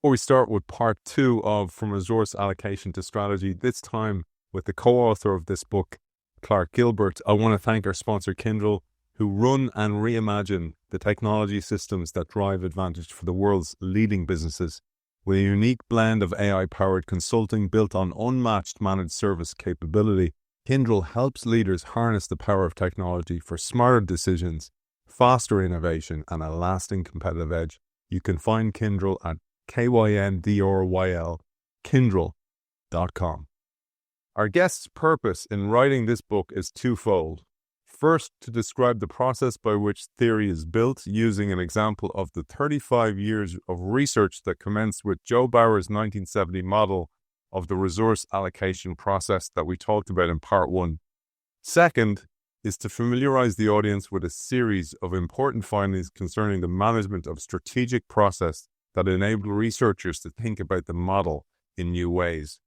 Before we start with part two of From Resource Allocation to Strategy, this time with the co-author of this book, Clark Gilbert, I want to thank our sponsor, Kyndryl, who run and reimagine the technology systems that drive advantage for the world's leading businesses. With a unique blend of AI-powered consulting built on unmatched managed service capability, Kyndryl helps leaders harness the power of technology for smarter decisions, faster innovation, and a lasting competitive edge. You can find Kyndryl at Kyndryl, Kyndryl.com. Our guest's purpose in writing this book is twofold. First, to describe the process by which theory is built using an example of the 35 years of research that commenced with Joe Bauer's 1970 model of the resource allocation process that we talked about in part one. Second, is to familiarize the audience with a series of important findings concerning the management of strategic process that enable researchers to think about the model in new ways.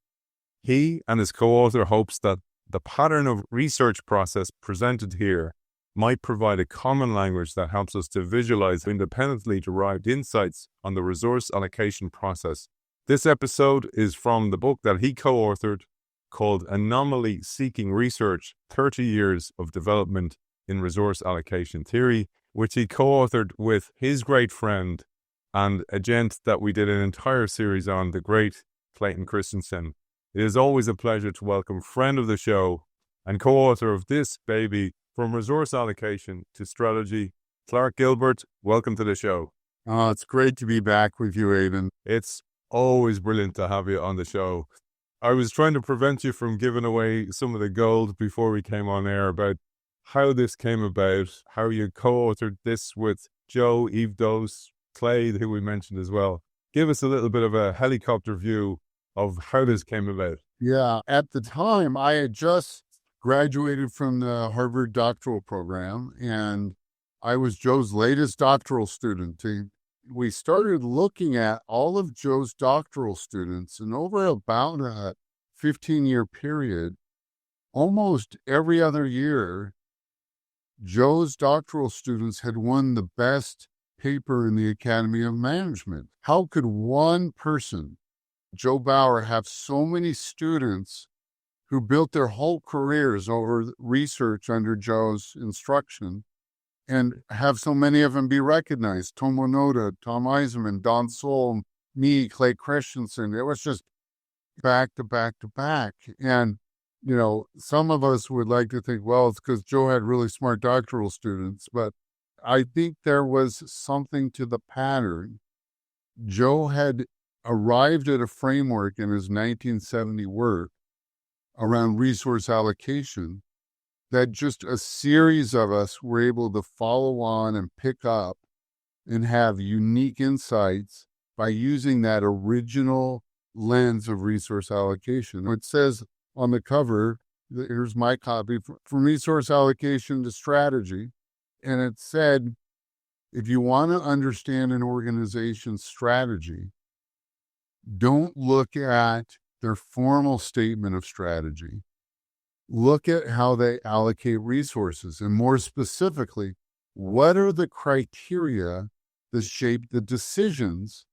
He and his co-author hopes that the pattern of research process presented here might provide a common language that helps us to visualize independently derived insights on the resource allocation process. This episode is from the book that he co-authored called Anomaly Seeking Research, 30 Years of Development in Resource Allocation Theory, which he co-authored with his great friend and a gent that we did an entire series on, the great Clayton Christensen. It is always a pleasure to welcome friend of the show and co-author of this baby, From Resource Allocation to Strategy, Clark Gilbert. Welcome to the show. Oh, it's great to be back with you, Aidan. It's always brilliant to have you on the show. I was trying to prevent you from giving away some of the gold before we came on air about how this came about, how you co-authored this with Joe, Eve Dose, Clay, who we mentioned as well. Give us a little bit of a helicopter view of how this came about. Yeah, at the time, I had just graduated from the Harvard doctoral program, and I was Joe's latest doctoral student. We started looking at all of Joe's doctoral students, and over about a 15-year period, almost every other year, Joe's doctoral students had won the best paper in the Academy of Management. How could one person, Joe Bauer, have so many students who built their whole careers over research under Joe's instruction and have so many of them be recognized? Tomo Noda, Tom Eisenman, Don Sol, me, Clay Christensen. It was just back to back to back. And, you know, some of us would like to think, well, it's because Joe had really smart doctoral students, but I think there was something to the pattern. Joe had arrived at a framework in his 1970 work around resource allocation that just a series of us were able to follow on and pick up and have unique insights by using that original lens of resource allocation. It says on the cover, here's my copy, From Resource Allocation to Strategy. And it said, if you want to understand an organization's strategy, don't look at their formal statement of strategy. Look at how they allocate resources. And more specifically, what are the criteria that shape the decisions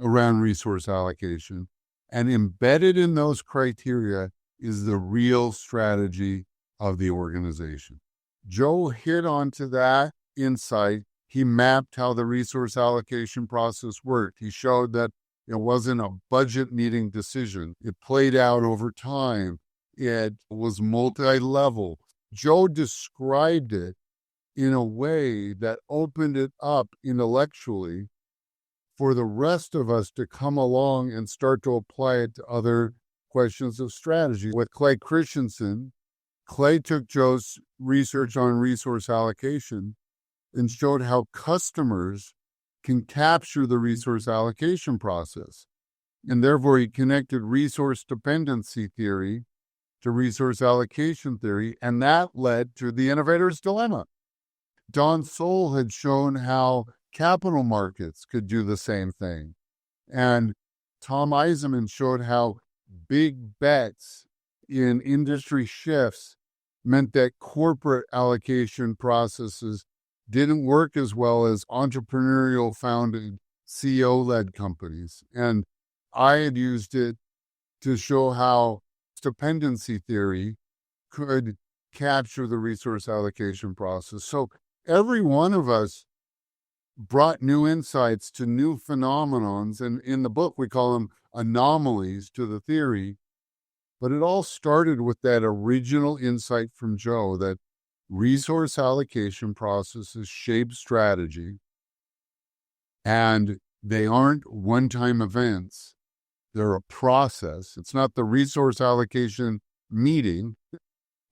around resource allocation? And embedded in those criteria is the real strategy of the organization. Joe hit onto that insight. He mapped how the resource allocation process worked. He showed that it wasn't a budget meeting decision. It played out over time. It was multi-level. Joe described it in a way that opened it up intellectually for the rest of us to come along and start to apply it to other questions of strategy. With Clay Christensen, Clay took Joe's research on resource allocation and showed how customers can capture the resource allocation process. And therefore, he connected resource dependency theory to resource allocation theory, and that led to the innovator's dilemma. Don Sol had shown how capital markets could do the same thing. And Tom Eisenman showed how big bets in industry shifts meant that corporate allocation processes didn't work as well as entrepreneurial founded CEO-led companies. And I had used it to show how dependency theory could capture the resource allocation process. So every one of us brought new insights to new phenomenons. And in the book, we call them anomalies to the theory. But it all started with that original insight from Joe that resource allocation processes shape strategy, and they aren't one-time events. They're a process. It's not the resource allocation meeting.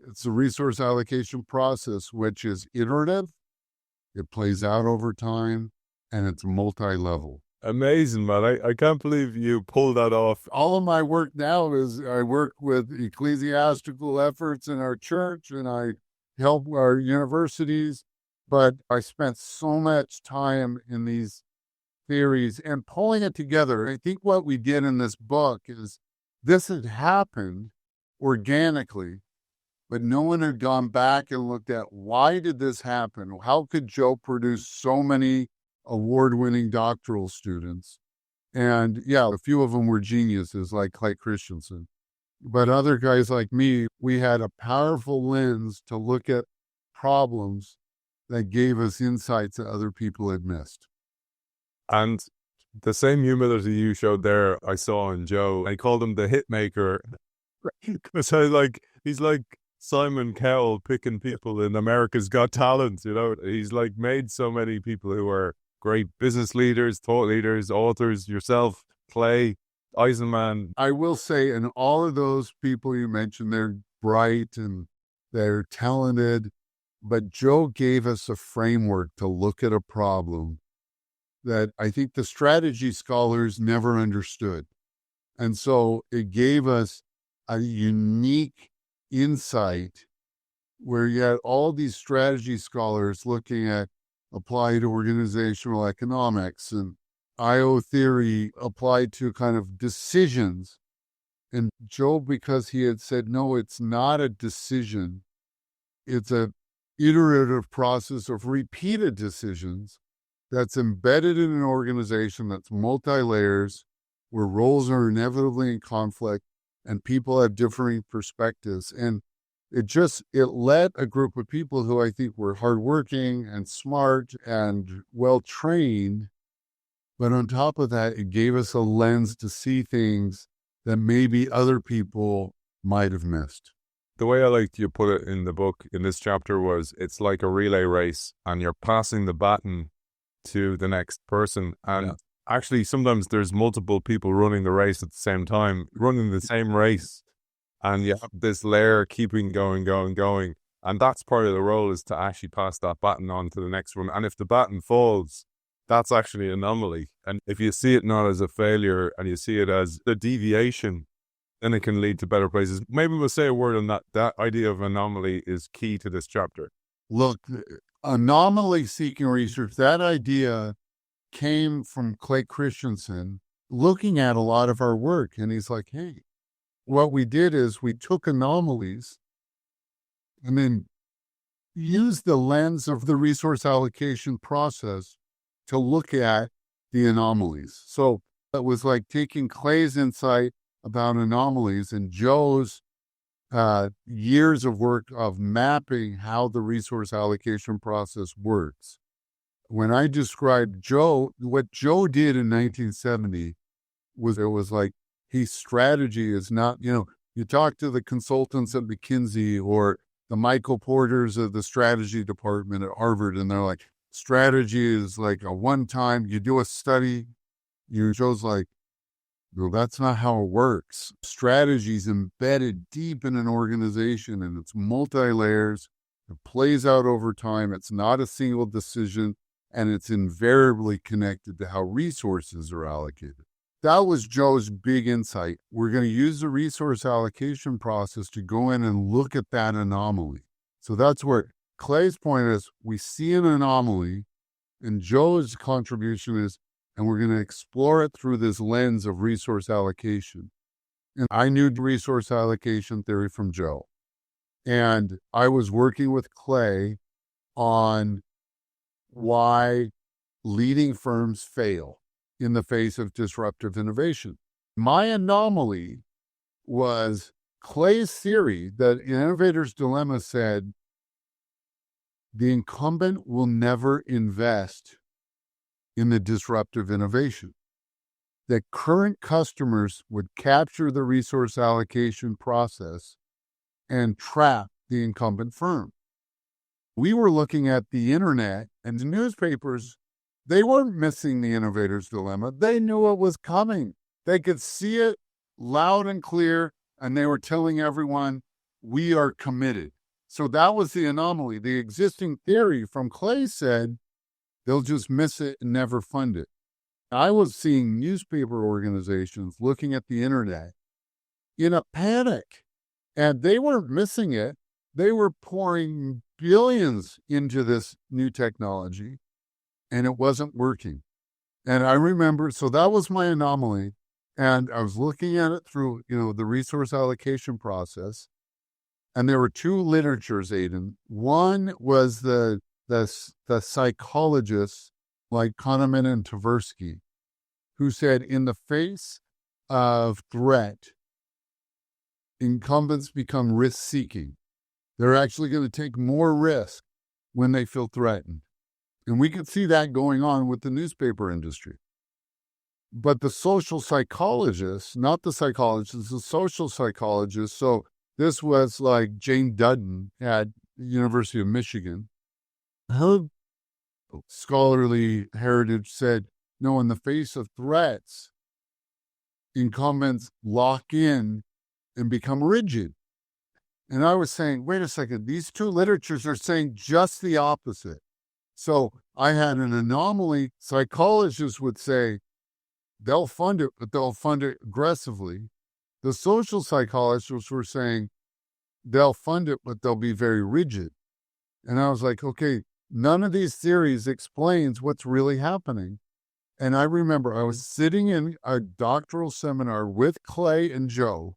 It's the resource allocation process, which is iterative. It plays out over time, and it's multi-level. Amazing, man. I can't believe you pulled that off. All of my work now is I work with ecclesiastical efforts in our church, and I help our universities, but I spent so much time in these theories and pulling it together. I think what we did in this book is this had happened organically, but no one had gone back and looked at why did this happen? How could Joe produce so many award-winning doctoral students? And yeah, a few of them were geniuses like Clay Christensen. But other guys like me, we had a powerful lens to look at problems that gave us insights that other people had missed. And the same humility you showed there, I saw in Joe. I called him the hit maker because he's like Simon Cowell picking people in America's Got Talent. You know, he's like made so many people who are great business leaders, thought leaders, authors, yourself, Clay, Eisenman. I will say, in all of those people you mentioned, they're bright and they're talented, but Joe gave us a framework to look at a problem that I think the strategy scholars never understood. And so it gave us a unique insight where you had all these strategy scholars looking at applied organizational economics and IO theory applied to kind of decisions. And Joe, because he had said, no, it's not a decision, it's an iterative process of repeated decisions that's embedded in an organization that's multi-layers, where roles are inevitably in conflict and people have differing perspectives. And it led a group of people who I think were hardworking and smart and well-trained. But on top of that, it gave us a lens to see things that maybe other people might have missed. The way I liked you put it in the book in this chapter was it's like a relay race and you're passing the baton to the next person. And actually, sometimes there's multiple people running the race at the same time, running the same race. And you have this layer keeping going. And that's part of the role, is to actually pass that baton on to the next one. And if the baton falls, that's actually an anomaly. And if you see it not as a failure and you see it as a deviation, then it can lead to better places. Maybe we'll say a word on that. That idea of anomaly is key to this chapter. Look, anomaly-seeking research, that idea came from Clay Christensen looking at a lot of our work. And he's like, hey, what we did is we took anomalies and then used the lens of the resource allocation process to look at the anomalies. So it was like taking Clay's insight about anomalies and Joe's years of work of mapping how the resource allocation process works. When I described Joe, what Joe did in 1970 was, it was like, his strategy is not, you talk to the consultants at McKinsey or the Michael Porters of the strategy department at Harvard, and they're like, strategy is like a one-time, you do a study, Joe's like, well, that's not how it works. Strategy is embedded deep in an organization and it's multi-layers. It plays out over time. It's not a single decision, and it's invariably connected to how resources are allocated. That was Joe's big insight. We're going to use the resource allocation process to go in and look at that anomaly. So that's where Clay's point is, we see an anomaly, and Joe's contribution is, and we're going to explore it through this lens of resource allocation. And I knew resource allocation theory from Joe. And I was working with Clay on why leading firms fail. in the face of disruptive innovation. My anomaly was Clay's theory that Innovator's Dilemma said the incumbent will never invest in the disruptive innovation, that current customers would capture the resource allocation process and trap the incumbent firm. We were looking at the internet and the newspapers. They weren't missing the Innovator's Dilemma. They knew it was coming. They could see it loud and clear, and they were telling everyone, we are committed. So that was the anomaly. The existing theory from Clay said they'll just miss it and never fund it. I was seeing newspaper organizations looking at the internet in a panic, and they weren't missing it. They were pouring billions into this new technology, and it wasn't working. And I remember, so that was my anomaly. And I was looking at it through, the resource allocation process. And there were two literatures, Aidan. One was the psychologists like Kahneman and Tversky, who said in the face of threat, incumbents become risk-seeking. They're actually going to take more risk when they feel threatened. And we could see that going on with the newspaper industry. But the social psychologists, not the psychologists, the social psychologists, so this was like Jane Dudden at the University of Michigan. Her scholarly heritage said, no, in the face of threats, incumbents lock in and become rigid. And I was saying, wait a second, these two literatures are saying just the opposite. So I had an anomaly. Psychologists would say they'll fund it, but they'll fund it aggressively. The social psychologists were saying they'll fund it, but they'll be very rigid. And I was like, okay, none of these theories explains what's really happening. And I remember I was sitting in a doctoral seminar with Clay and Joe,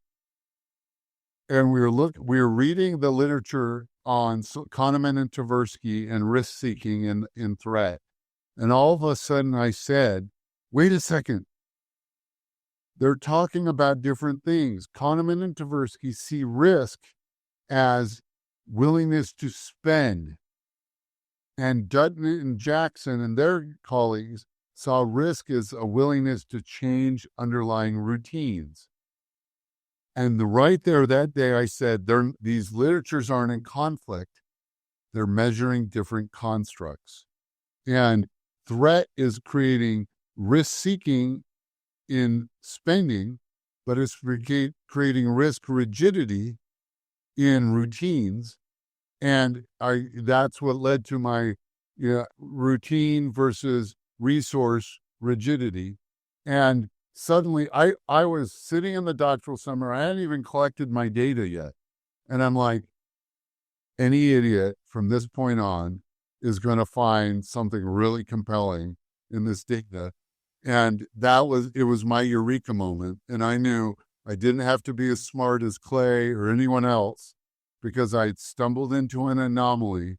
and we were reading the literature on Kahneman and Tversky and risk-seeking in threat. And all of a sudden I said, wait a second. They're talking about different things. Kahneman and Tversky see risk as willingness to spend. And Dutton and Jackson and their colleagues saw risk as a willingness to change underlying routines. And right there that day, I said, these literatures aren't in conflict. They're measuring different constructs. And threat is creating risk-seeking in spending, but it's creating risk rigidity in routines. And that's what led to my routine versus resource rigidity. And suddenly I was sitting in the doctoral seminar. I hadn't even collected my data yet. And I'm like, any idiot from this point on is going to find something really compelling in this data. And it was my eureka moment. And I knew I didn't have to be as smart as Clay or anyone else because I'd stumbled into an anomaly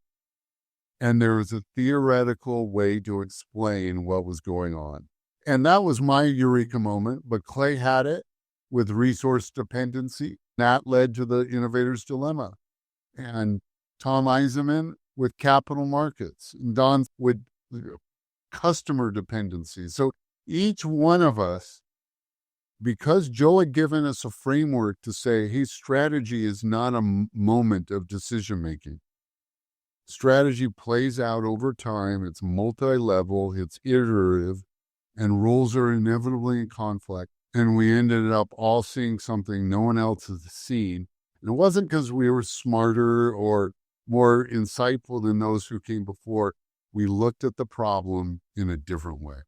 and there was a theoretical way to explain what was going on. And that was my eureka moment, but Clay had it with resource dependency. That led to the Innovator's Dilemma. And Tom Eisenman with capital markets, and Don with customer dependency. So each one of us, because Joe had given us a framework to say, hey, strategy is not a moment of decision-making. Strategy plays out over time. It's multi-level, it's iterative, and rules are inevitably in conflict. And we ended up all seeing something no one else has seen. And it wasn't because we were smarter or more insightful than those who came before. We looked at the problem in a different way.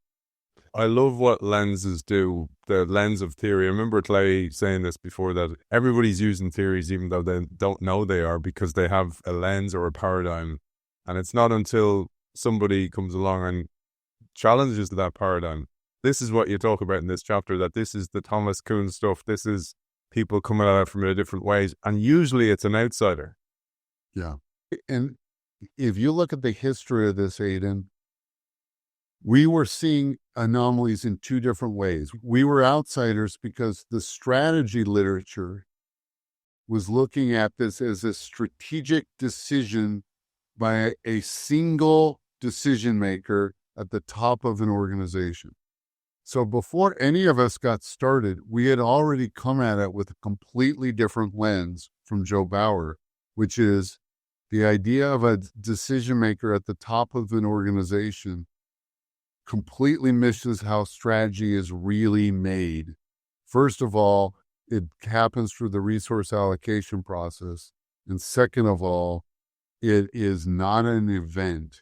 I love what lenses do, the lens of theory. I remember Clay saying this before, that everybody's using theories even though they don't know they are, because they have a lens or a paradigm. And it's not until somebody comes along and challenges that paradigm. This is what you talk about in this chapter, that this is the Thomas Kuhn stuff. This is people coming at it from a different ways. And usually it's an outsider. Yeah. And if you look at the history of this, Aidan, we were seeing anomalies in two different ways. We were outsiders because the strategy literature was looking at this as a strategic decision by a single decision maker at the top of an organization. So before any of us got started, we had already come at it with a completely different lens from Joe Bauer, which is the idea of a decision maker at the top of an organization completely misses how strategy is really made. First of all, it happens through the resource allocation process. And second of all, it is not an event.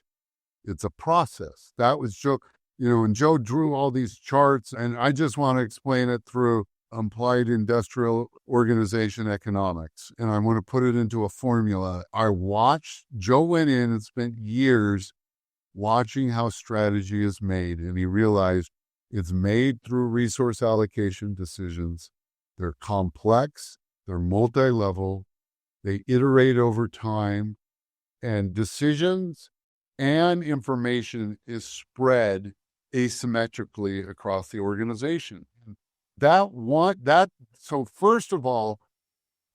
It's a process. That was Joe, and Joe drew all these charts, and I just want to explain it through applied industrial organization economics. And I want to put it into a formula. Joe went in and spent years watching how strategy is made, and he realized it's made through resource allocation decisions. They're complex, they're multi-level, they iterate over time, and decisions and information is spread asymmetrically across the organization. So first of all,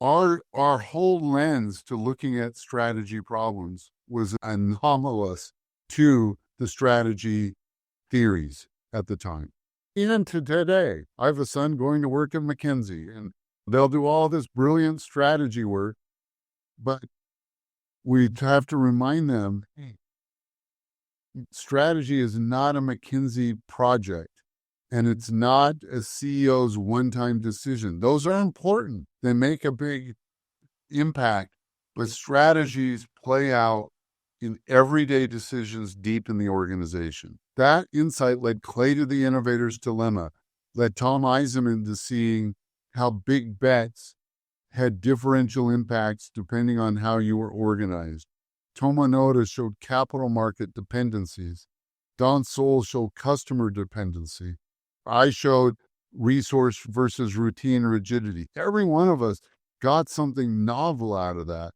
our whole lens to looking at strategy problems was anomalous to the strategy theories at the time. Even to today, I have a son going to work at McKinsey, and they'll do all this brilliant strategy work, but we have to remind them, hey, strategy is not a McKinsey project, and it's not a CEO's one-time decision. Those are important. They make a big impact, but strategies play out in everyday decisions deep in the organization. That insight led Clay to the innovator's dilemma, led Tom Eisenman to seeing how big bets had differential impacts depending on how you were organized. Tomonoda showed capital market dependencies. Don Sol showed customer dependency. I showed resource versus routine rigidity. Every one of us got something novel out of that.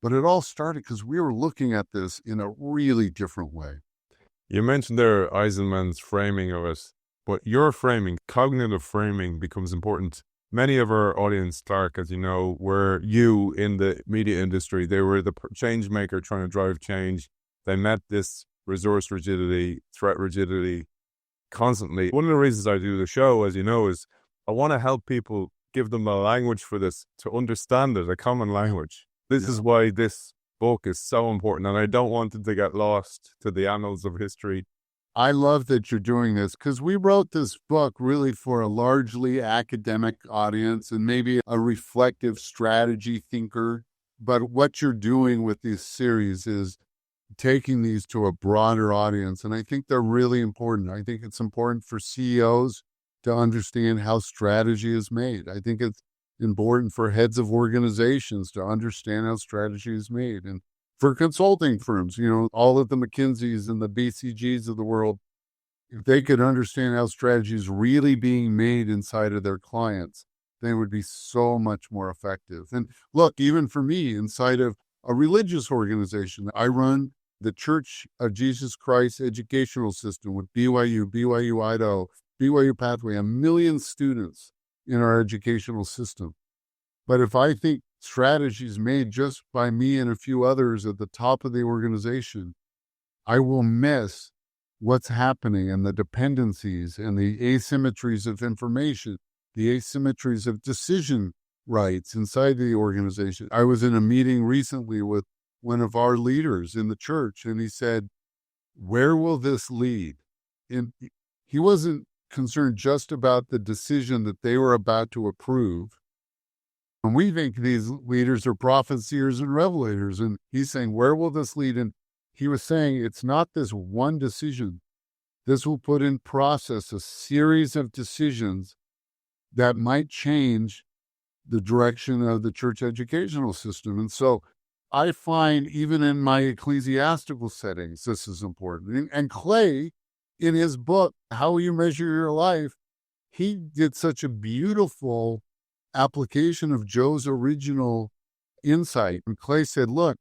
But it all started because we were looking at this in a really different way. You mentioned there Eisenman's framing of it, but your framing, cognitive framing, becomes important. Many of our audience, Clark, as you know, were you in the media industry. They were the change maker trying to drive change. They met this resource rigidity, threat rigidity constantly. One of the reasons I do the show, as you know, is I want to help people, give them a language for this, to understand it, a common language. This is why this book is so important, and I don't want it to get lost to the annals of history. I love that you're doing this because we wrote this book really for a largely academic audience and maybe a reflective strategy thinker. But what you're doing with this series is taking these to a broader audience, and I think they're really important. I think it's important for CEOs to understand how strategy is made. I think it's important for heads of organizations to understand how strategy is made. And for consulting firms, all of the McKinseys and the BCGs of the world, if they could understand how strategy is really being made inside of their clients, they would be so much more effective. And look, even for me, inside of a religious organization, I run the Church of Jesus Christ educational system with BYU Idaho, BYU Pathway, 1 million students in our educational system. But if I think strategy is made just by me and a few others at the top of the organization, I will miss what's happening and the dependencies and the asymmetries of information, the asymmetries of decision rights inside the organization. I was in a meeting recently with one of our leaders in the church, and he said, where will this lead? And he wasn't concerned just about the decision that they were about to approve. And we think these leaders are prophets, seers, and revelators. And he's saying, where will this lead? And he was saying, it's not this one decision. This will put in process a series of decisions that might change the direction of the church educational system. And so I find even in my ecclesiastical settings, this is important. And Clay, in his book, How You Measure Your Life, he did such a beautiful application of Joe's original insight. And Clay said, look,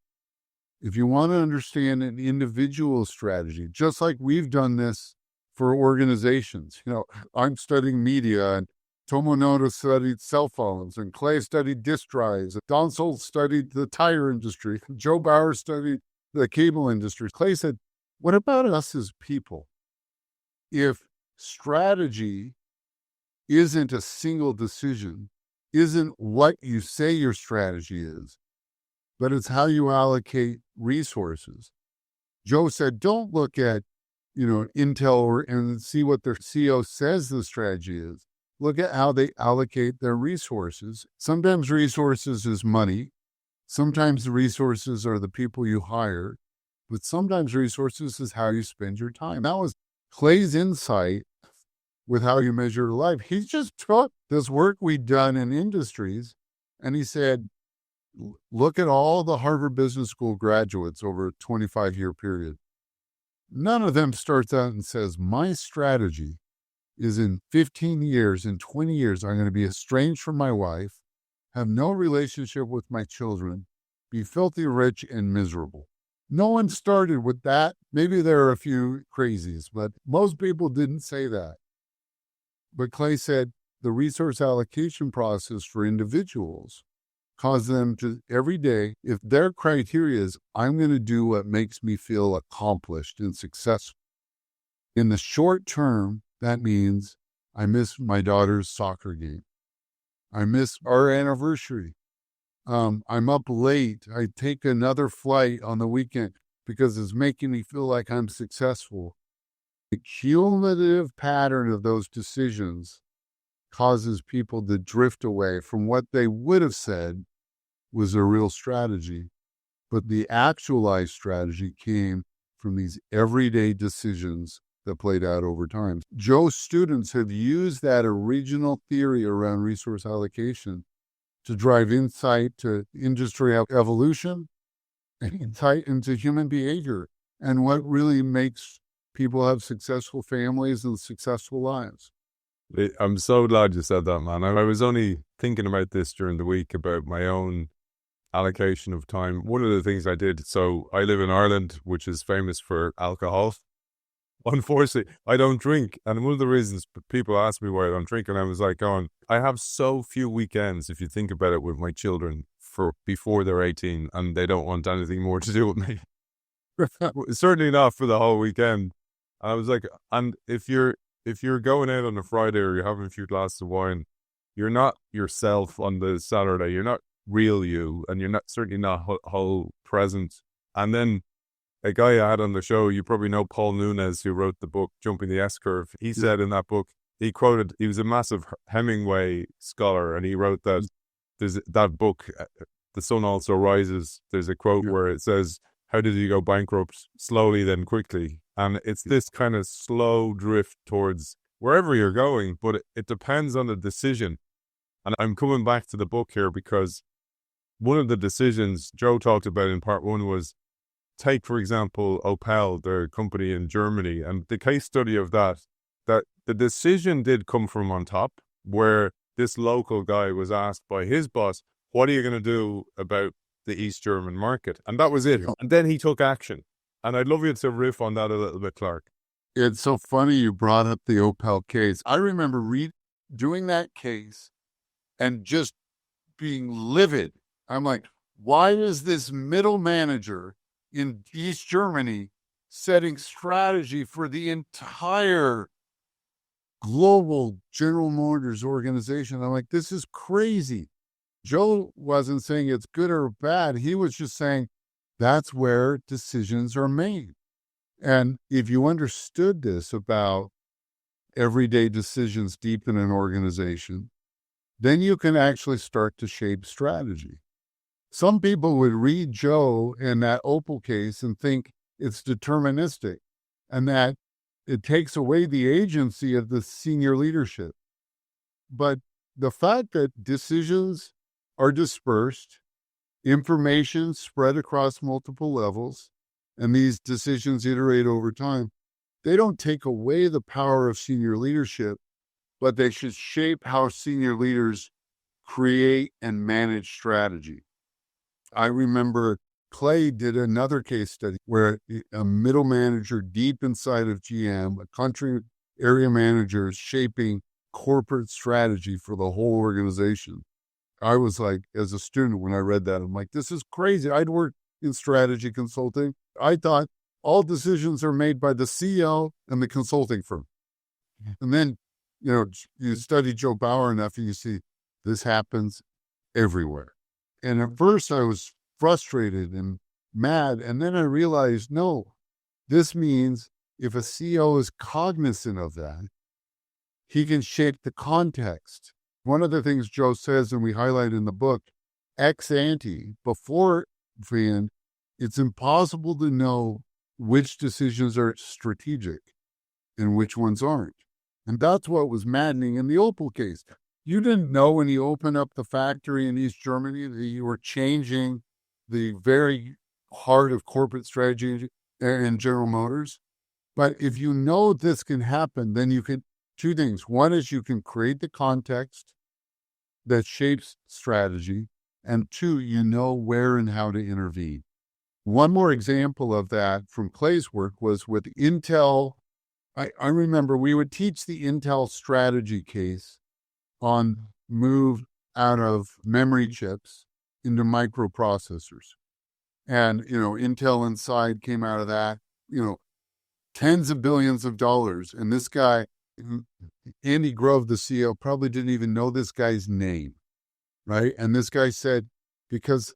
if you want to understand an individual strategy, just like we've done this for organizations. I'm studying media, and Tomonoda studied cell phones, and Clay studied disk drives. Donsol studied the tire industry. Joe Bauer studied the cable industry. Clay said, what about us as people? If strategy isn't a single decision, isn't what you say your strategy is, but it's how you allocate resources. Joe said, don't look at, Intel and see what their CEO says the strategy is. Look at how they allocate their resources. Sometimes resources is money. Sometimes the resources are the people you hire. But sometimes resources is how you spend your time. That was Clay's insight with how you measure life. He just took this work we'd done in industries and he said, look at all the Harvard Business School graduates over a 25-year period. None of them starts out and says, my strategy is in 15 years, in 20 years, I'm going to be estranged from my wife, have no relationship with my children, be filthy rich and miserable. No one started with that. Maybe there are a few crazies, but most people didn't say that. But Clay said the resource allocation process for individuals cause them to every day, if their criteria is, I'm going to do what makes me feel accomplished and successful. In the short term, that means I miss my daughter's soccer game. I miss our anniversary. I'm up late. I take another flight on the weekend because it's making me feel like I'm successful. The cumulative pattern of those decisions causes people to drift away from what they would have said was a real strategy. But the actualized strategy came from these everyday decisions that played out over time. Joe's students have used that original theory around resource allocation to drive insight to industry evolution and insight into human behavior and what really makes people have successful families and successful lives. I'm so glad you said that, man. I was only thinking about this during the week about my own allocation of time. One of the things I did, so I live in Ireland, which is famous for alcohol. Unfortunately, I don't drink. And one of the reasons people ask me why I don't drink, and I was like, I have so few weekends, if you think about it, with my children for before they're 18, and they don't want anything more to do with me. Certainly not for the whole weekend. And I was like, and if you're going out on a Friday or you're having a few glasses of wine, you're not yourself on the Saturday. You're not real you, and you're not certainly not whole present. And then a guy I had on the show, you probably know Paul Nunez, who wrote the book Jumping the S-Curve. He said in that book, he was a massive Hemingway scholar, and he wrote that there's that book, The Sun Also Rises. There's a quote where it says, how did you go bankrupt? Slowly, then quickly. And it's this kind of slow drift towards wherever you're going, but it depends on the decision. And I'm coming back to the book here because one of the decisions Joe talked about in part one was, take, for example, Opel, the company in Germany, and the case study of that the decision did come from on top, where this local guy was asked by his boss, what are you going to do about the East German market? And that was it. And then he took action. And I'd love you to riff on that a little bit, Clark. It's so funny you brought up the Opel case. I remember doing that case and just being livid. I'm like, why is this middle manager in East Germany setting strategy for the entire global General Motors organization? I'm like, this is crazy. Joe wasn't saying it's good or bad. He was just saying that's where decisions are made. And if you understood this about everyday decisions deep in an organization, then you can actually start to shape strategy. Some people would read Joe in that Opel case and think it's deterministic and that it takes away the agency of the senior leadership. But the fact that decisions are dispersed, information spread across multiple levels, and these decisions iterate over time, they don't take away the power of senior leadership, but they should shape how senior leaders create and manage strategy. I remember Clay did another case study where a middle manager deep inside of GM, a country area manager, is shaping corporate strategy for the whole organization. I was like, as a student, when I read that, I'm like, this is crazy. I'd worked in strategy consulting. I thought all decisions are made by the CEO and the consulting firm. And then, you study Joe Bauer enough and you see this happens everywhere. And at first I was frustrated and mad. And then I realized, no, this means if a CEO is cognizant of that, he can shape the context. One of the things Joe says, and we highlight in the book, ex ante, beforehand, it's impossible to know which decisions are strategic and which ones aren't. And that's what was maddening in the Opel case. You didn't know when you opened up the factory in East Germany that you were changing the very heart of corporate strategy in General Motors. But if you know this can happen, then you can, two things. One is you can create the context that shapes strategy. And two, you know where and how to intervene. One more example of that from Clay's work was with Intel. I remember we would teach the Intel strategy case on move out of memory chips into microprocessors. And, Intel Inside came out of that, tens of billions of dollars. And this guy, Andy Grove, the CEO, probably didn't even know this guy's name, right? And this guy said, because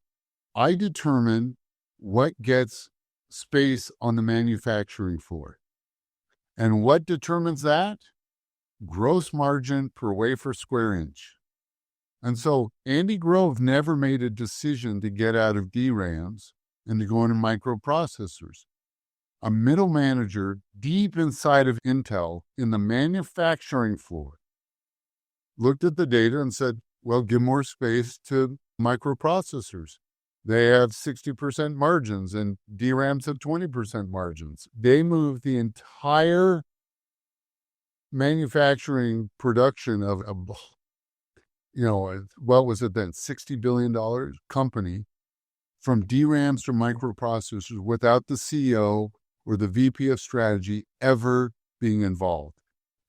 I determine what gets space on the manufacturing floor. And what determines that? Gross margin per wafer square inch. And so Andy Grove never made a decision to get out of DRAMs and to go into microprocessors. A middle manager deep inside of Intel in the manufacturing floor looked at the data and said, well, give more space to microprocessors. They have 60% margins and DRAMs have 20% margins. They moved the entire manufacturing production of what was it then, $60 billion company from DRAMs to microprocessors without the CEO or the VP of strategy ever being involved.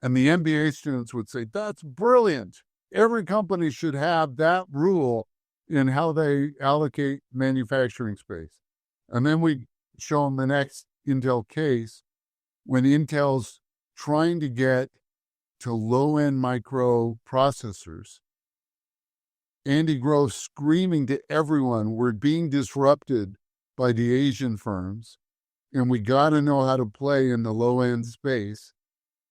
And the MBA students would say, that's brilliant. Every company should have that rule in how they allocate manufacturing space. And then we show them the next Intel case when Intel's trying to get to low-end microprocessors. Andy Grove screaming to everyone, we're being disrupted by the Asian firms, and we got to know how to play in the low-end space.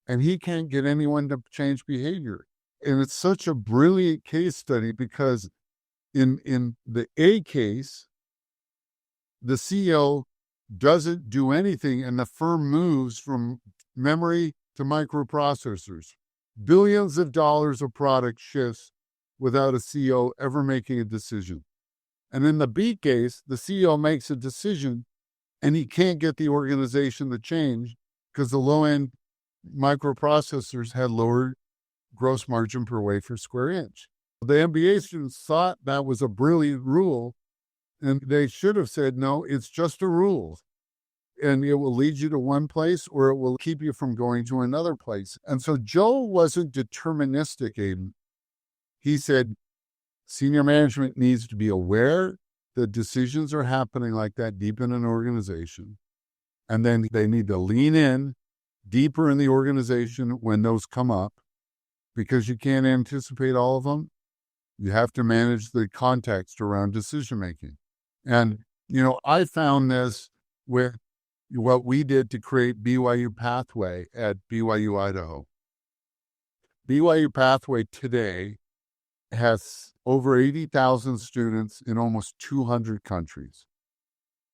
And he can't get anyone to change behavior. And it's such a brilliant case study because in the A case, the CEO doesn't do anything and the firm moves from memory to microprocessors. Billions of dollars of product shifts without a CEO ever making a decision. And in the B case, the CEO makes a decision and he can't get the organization to change because the low-end microprocessors had lower gross margin per wafer square inch. The MBA students thought that was a brilliant rule, and they should have said, no, it's just a rule. And it will lead you to one place or it will keep you from going to another place. And so Joe wasn't deterministic, Aidan. He said, senior management needs to be aware that decisions are happening like that deep in an organization. And then they need to lean in deeper in the organization when those come up, because you can't anticipate all of them. You have to manage the context around decision-making. And, I found this with what we did to create BYU Pathway at BYU Idaho. BYU Pathway today has over 80,000 students in almost 200 countries.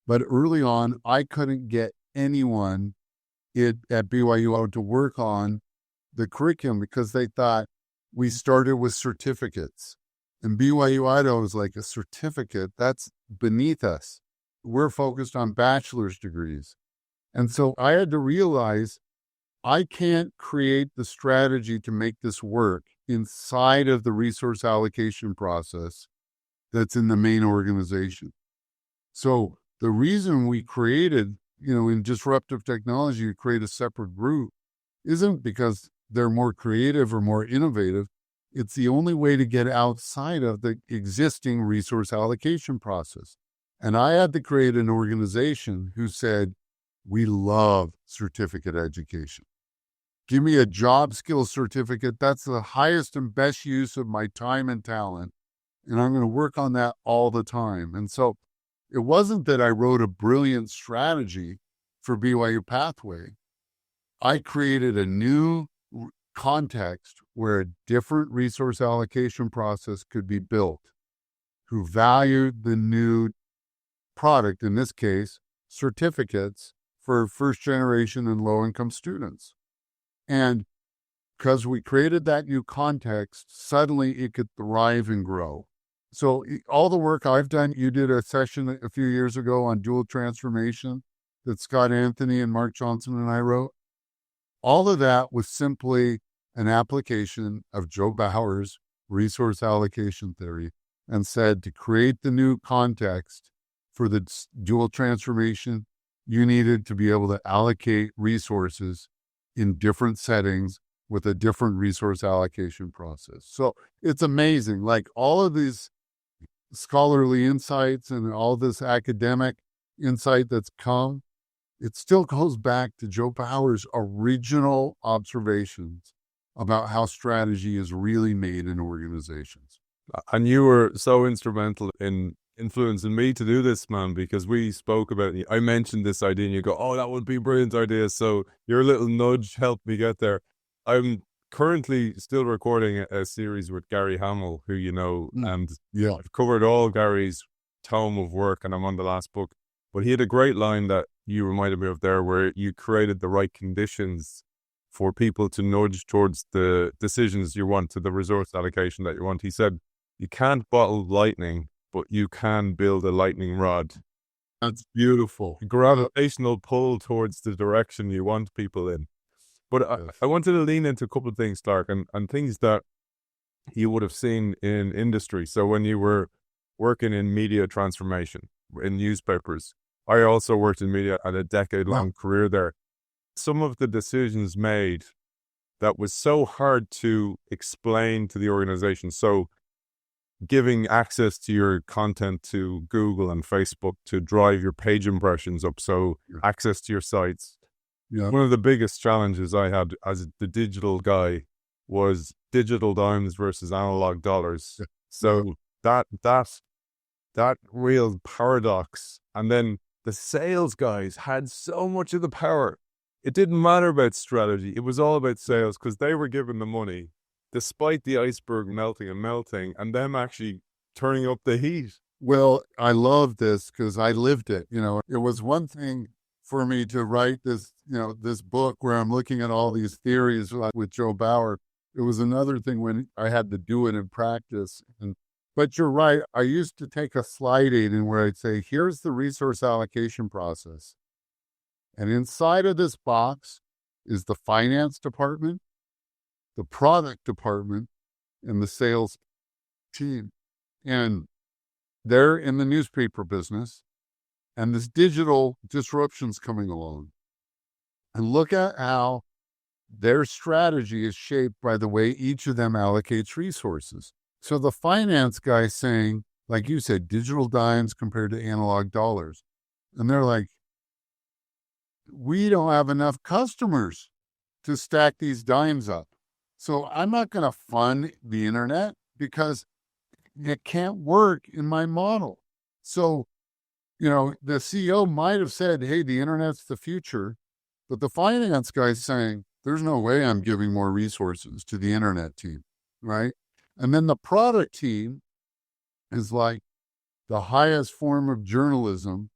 But early on, I couldn't get anyone at BYU to work on the curriculum because they thought we started with certificates. And BYU Idaho is like a certificate. That's beneath us. We're focused on bachelor's degrees. And so I had to realize I can't create the strategy to make this work inside of the resource allocation process that's in the main organization. So the reason we created, in disruptive technology, you create a separate group isn't because they're more creative or more innovative. It's the only way to get outside of the existing resource allocation process. And I had to create an organization who said, we love certificate education. Give me a job skill certificate. That's the highest and best use of my time and talent. And I'm going to work on that all the time. And so it wasn't that I wrote a brilliant strategy for BYU Pathway. I created a new context where a different resource allocation process could be built, who valued the new product, in this case, certificates for first generation and low income students. And because we created that new context, suddenly it could thrive and grow. So all the work I've done, you did a session a few years ago on dual transformation that Scott Anthony and Mark Johnson and I wrote. All of that was simply an application of Joe Bauer's resource allocation theory, and said to create the new context for the dual transformation, you needed to be able to allocate resources in different settings with a different resource allocation process. So it's amazing, like all of these scholarly insights and all this academic insight that's come, it still goes back to Joe Bauer's original observations about how strategy is really made in organizations. And you were so instrumental in influencing me to do this, man, because we spoke about it. I mentioned this idea and you go, oh, that would be a brilliant idea. So your little nudge helped me get there. I'm currently still recording a series with Gary Hamel, who you know, and I've covered all Gary's tome of work and I'm on the last book. But he had a great line that you reminded me of there, where you created the right conditions for people to nudge towards the decisions you want, to the resource allocation that you want. He said, you can't bottle lightning, but you can build a lightning rod. That's beautiful. Gravitational pull towards the direction you want people in. But I wanted to lean into a couple of things, Clark, and things that you would have seen in industry. So when you were working in media transformation, in newspapers, I also worked in media, had a decade-long career there. Some of the decisions made that was so hard to explain to the organization. So giving access to your content to Google and Facebook to drive your page impressions up, so access to your sites. One of the biggest challenges I had as the digital guy was digital dimes versus analog dollars. So that real paradox. And then the sales guys had so much of the power. It didn't matter about strategy. It was all about sales, because they were given the money, despite the iceberg melting and them actually turning up the heat. Well, I love this because I lived it. It was one thing for me to write this, this book where I'm looking at all these theories with Joe Bauer. It was another thing when I had to do it in practice. But you're right. I used to take a slide, Aidan, where I'd say, here's the resource allocation process. And inside of this box is the finance department, the product department, and the sales team. And they're in the newspaper business, and this digital disruption's coming along. And look at how their strategy is shaped by the way each of them allocates resources. So the finance guy saying, like you said, digital dimes compared to analog dollars. And they're like, we don't have enough customers to stack these dimes up. So I'm not going to fund the internet because it can't work in my model. So, the CEO might have said, hey, the internet's the future. But the finance guy's saying, there's no way I'm giving more resources to the internet team, right? And then the product team is like, the highest form of journalism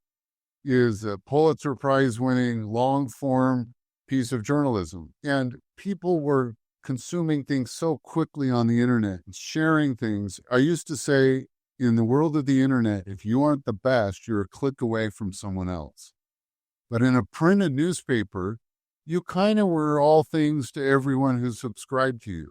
is a Pulitzer Prize winning long form piece of journalism. And people were consuming things so quickly on the internet, sharing things. I used to say, in the world of the internet, if you aren't the best, you're a click away from someone else. But in a printed newspaper, you kind of were all things to everyone who subscribed to you.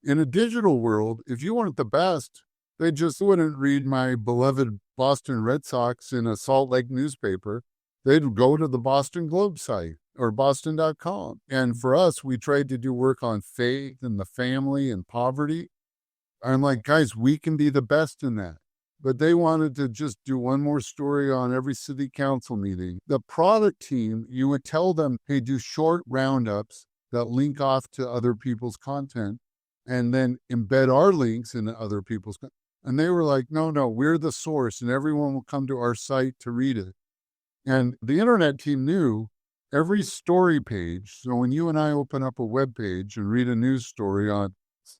In a digital world, if you weren't the best, they just wouldn't read my beloved Boston Red Sox in a Salt Lake newspaper, they'd go to the Boston Globe site or Boston.com. And for us, we tried to do work on faith and the family and poverty. I'm like, guys, we can be the best in that. But they wanted to just do one more story on every city council meeting. The product team, you would tell them, hey, do short roundups that link off to other people's content and then embed our links in other people's content. And they were like, no, we're the source and everyone will come to our site to read it. And the internet team knew every story page. So when you and I open up a web page and read a news story on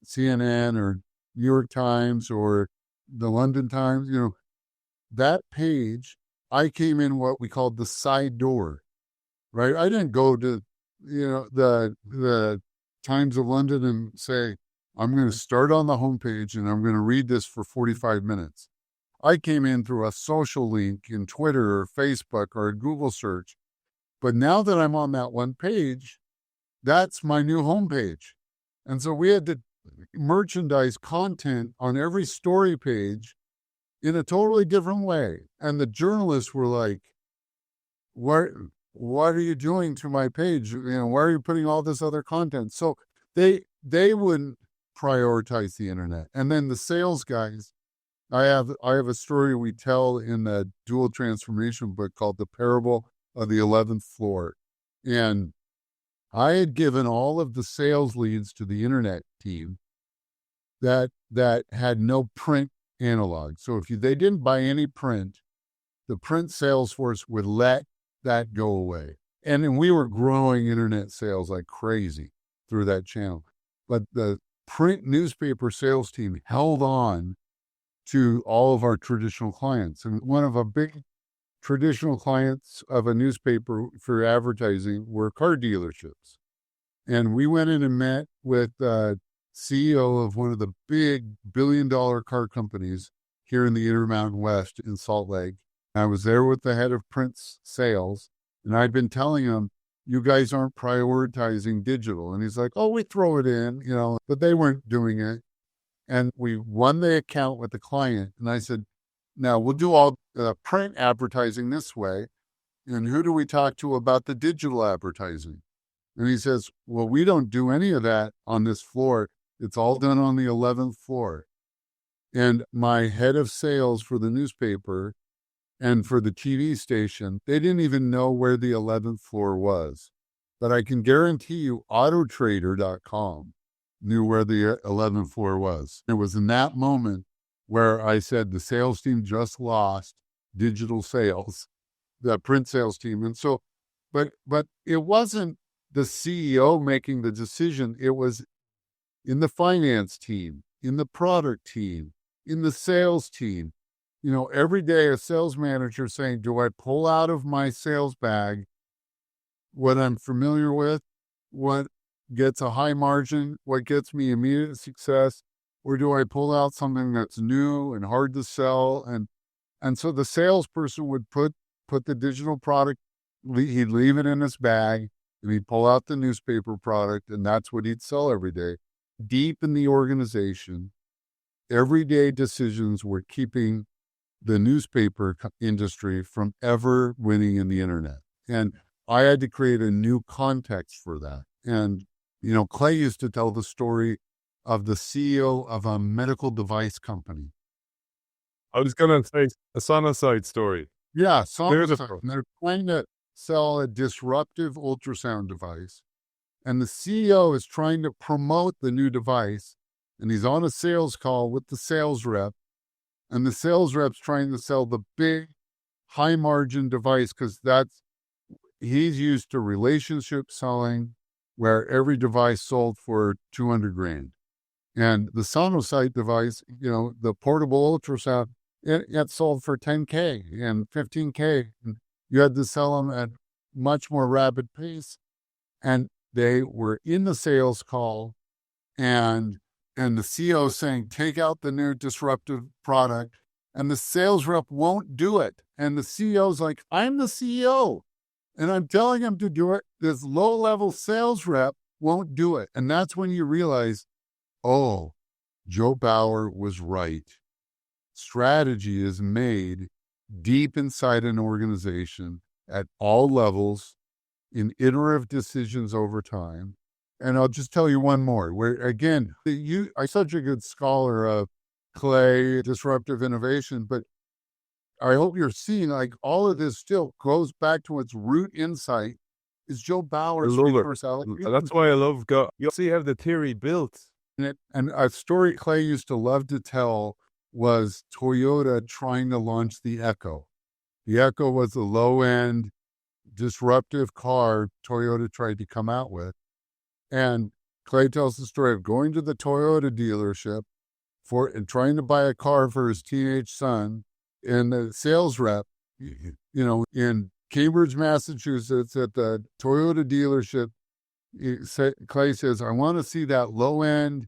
CNN or New York Times or the London Times, that page, I came in what we called the side door, right? I didn't go to, the Times of London and say, I'm going to start on the homepage and I'm going to read this for 45 minutes. I came in through a social link in Twitter or Facebook or a Google search. But now that I'm on that one page, that's my new homepage. And so we had to merchandise content on every story page in a totally different way. And the journalists were like, what are you doing to my page? Why are you putting all this other content? So they wouldn't prioritize the internet. And then the sales guys, I have a story we tell in the Dual Transformation book called The Parable of the 11th Floor. And I had given all of the sales leads to the internet team that had no print analog. So if they didn't buy any print, the print sales force would let that go away. And then we were growing internet sales like crazy through that channel. But the print newspaper sales team held on to all of our traditional clients. And one of our big traditional clients of a newspaper for advertising were car dealerships. And we went in and met with the CEO of one of the big billion-dollar car companies here in the Intermountain West in Salt Lake. I was there with the head of print sales, and I'd been telling him, you guys aren't prioritizing digital. And he's like, oh, we throw it in, but they weren't doing it. And we won the account with the client. And I said, now we'll do all print advertising this way. And who do we talk to about the digital advertising? And he says, well, we don't do any of that on this floor. It's all done on the 11th floor. And my head of sales for the newspaper and for the TV station, they didn't even know where the 11th floor was. But I can guarantee you autotrader.com knew where the 11th floor was. It was in that moment where I said the sales team just lost digital sales, the print sales team. And so, but it wasn't the CEO making the decision. It was in the finance team, in the product team, in the sales team. Every day a sales manager saying, do I pull out of my sales bag what I'm familiar with, what gets a high margin, what gets me immediate success, or do I pull out something that's new and hard to sell? And so the salesperson would put the digital product, he'd leave it in his bag, and he'd pull out the newspaper product, and that's what he'd sell every day. Deep in the organization, everyday decisions were keeping the newspaper industry from ever winning in the internet. And I had to create a new context for that. And, Clay used to tell the story of the CEO of a medical device company. I was going to say a Sonosite story. Yeah, Sonosite. They're trying to sell a disruptive ultrasound device. And the CEO is trying to promote the new device. And he's on a sales call with the sales rep. And the sales rep's trying to sell the big, high-margin device because he's used to relationship selling where every device sold for $200,000. And the Sonosite device, the portable ultrasound, it sold for $10,000 and $15,000. And you had to sell them at much more rapid pace. And they were in the sales call and the CEO saying, take out the new disruptive product. And the sales rep won't do it. And the CEO's like, I'm the CEO. And I'm telling him to do it. This low-level sales rep won't do it. And that's when you realize, oh, Joe Bauer was right. strategy is made deep inside an organization at all levels in iterative decisions over time. And I'll just tell you one more, where again, you are such a good scholar of Clay, disruptive innovation, but I hope you're seeing like all of this still goes back to its root insight is Joe Bauer's resource allocation. That's why I love you'll see how the theory built. And a story Clay used to love to tell was Toyota trying to launch the Echo. The Echo was a low-end, disruptive car Toyota tried to come out with. And Clay tells the story of going to the Toyota dealership and trying to buy a car for his teenage son. And the sales rep, in Cambridge, Massachusetts, at the Toyota dealership, Clay says, I want to see that low-end,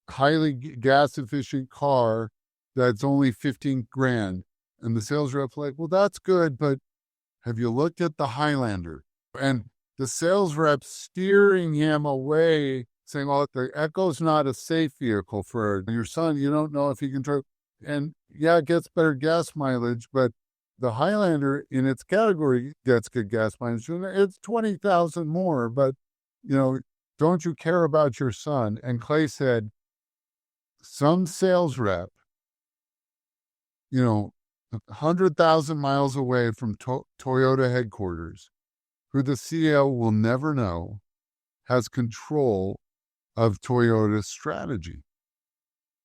highly gas-efficient car that's only $15,000. And the sales rep's like, well, that's good, but have you looked at the Highlander? And the sales rep steering him away, saying, oh, the Echo's not a safe vehicle for your son. You don't know if he can drive. And yeah, it gets better gas mileage, but the Highlander in its category gets good gas mileage. It's 20,000 more, but, don't you care about your son? And Clay said, some sales rep, 100,000 miles away from Toyota headquarters, who the CEO will never know, has control of Toyota's strategy.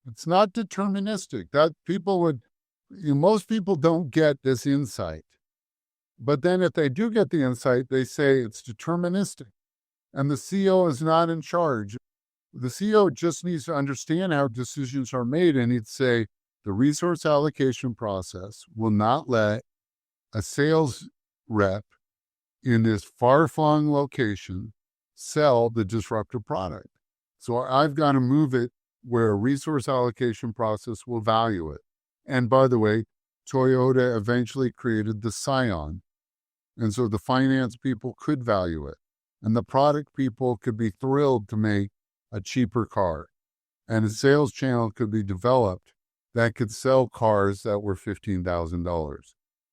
It's not deterministic. That most people don't get this insight. But then if they do get the insight, they say it's deterministic. And the CEO is not in charge. The CEO just needs to understand how decisions are made, and he'd say the resource allocation process will not let a sales rep in this far-flung location sell the disruptive product. So I've got to move it where a resource allocation process will value it. And by the way, Toyota eventually created the Scion. And so the finance people could value it. And the product people could be thrilled to make a cheaper car. And a sales channel could be developed that could sell cars that were $15,000,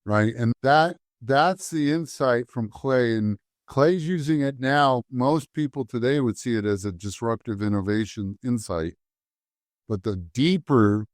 right? And that's the insight from Clay. And Clay's using it now. Most people today would see it as a disruptive innovation insight. But the deeper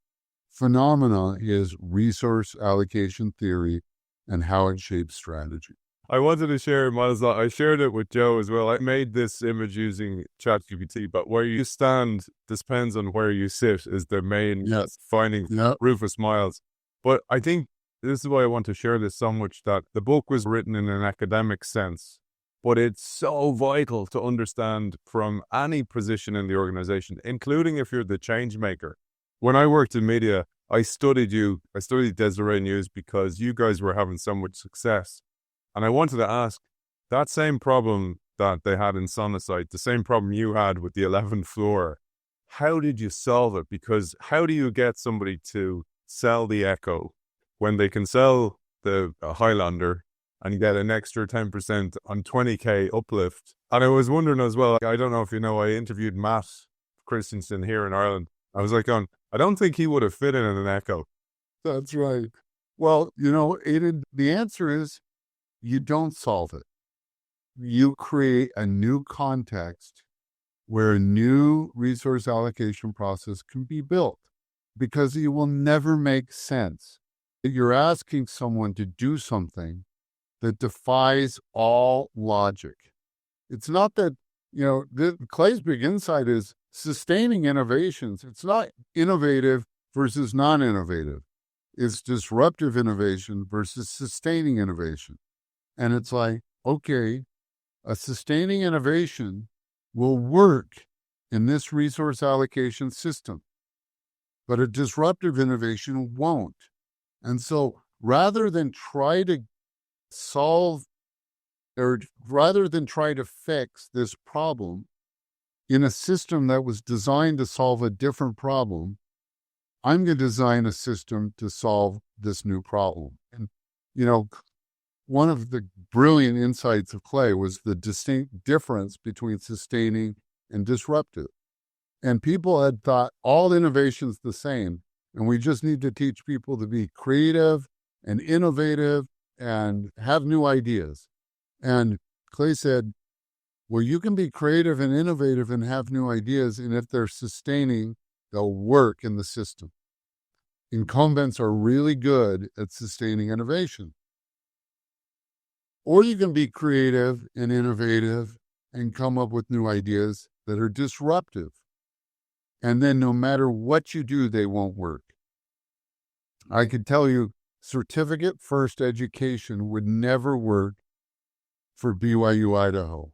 phenomena is resource allocation theory and how it shapes strategy. I wanted to share, Miles, I shared it with Joe as well. I made this image using ChatGPT, but where you stand depends on where you sit is the main finding Rufus Miles. But I think this is why I want to share this so much, that the book was written in an academic sense, but it's so vital to understand from any position in the organization, including if you're the change maker. When I worked in media, I studied Desiree News because you guys were having so much success. And I wanted to ask, that same problem that they had in Sonasite, the same problem you had with the 11th floor, how did you solve it? Because how do you get somebody to sell the Echo when they can sell the Highlander and get an extra 10% on 20K uplift? And I was wondering as well, I don't know if you know, I interviewed Matt Christensen here in Ireland. I was like, I don't think he would have fit in an Echo. That's right. Well, Aidan, the answer is, you don't solve it. You create a new context where a new resource allocation process can be built, because it will never make sense. You're asking someone to do something that defies all logic. It's not that, Clay's big insight is sustaining innovations. It's not innovative versus non-innovative. It's disruptive innovation versus sustaining innovation. And it's like, okay, a sustaining innovation will work in this resource allocation system, but a disruptive innovation won't. And so rather than try to fix this problem in a system that was designed to solve a different problem, I'm going to design a system to solve this new problem. And, one of the brilliant insights of Clay was the distinct difference between sustaining and disruptive. And people had thought all innovation's the same. And we just need to teach people to be creative and innovative and have new ideas. And Clay said, well, you can be creative and innovative and have new ideas, and if they're sustaining, they'll work in the system. Incumbents are really good at sustaining innovation. Or you can be creative and innovative and come up with new ideas that are disruptive. And then no matter what you do, they won't work. I could tell you, certificate first education would never work for BYU Idaho.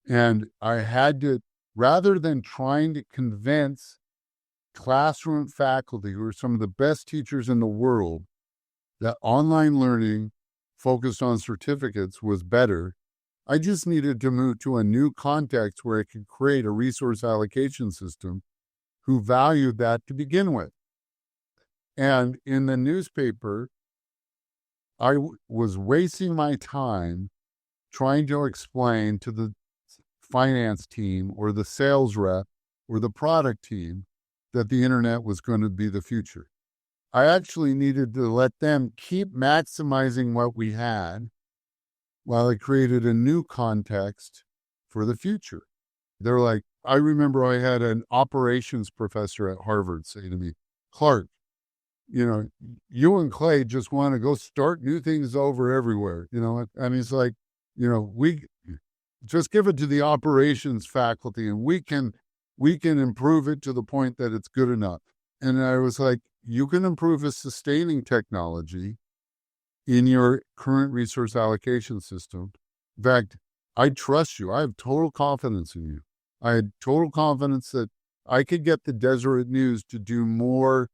And I had to, rather than trying to convince classroom faculty who are some of the best teachers in the world that online learning focused on certificates was better, I just needed to move to a new context where I could create a resource allocation system who valued that to begin with. And in the newspaper, I was wasting my time trying to explain to the finance team or the sales rep or the product team that the internet was going to be the future. I actually needed to let them keep maximizing what we had while I created a new context for the future. They're like, I remember I had an operations professor at Harvard say to me, Clark, you and Clay just want to go start new things over everywhere, and he's like, we just give it to the operations faculty and we can improve it to the point that it's good enough. And I was like, you can improve a sustaining technology in your current resource allocation system. In fact, I trust you. I have total confidence in you. I had total confidence that I could get the Deseret News to do more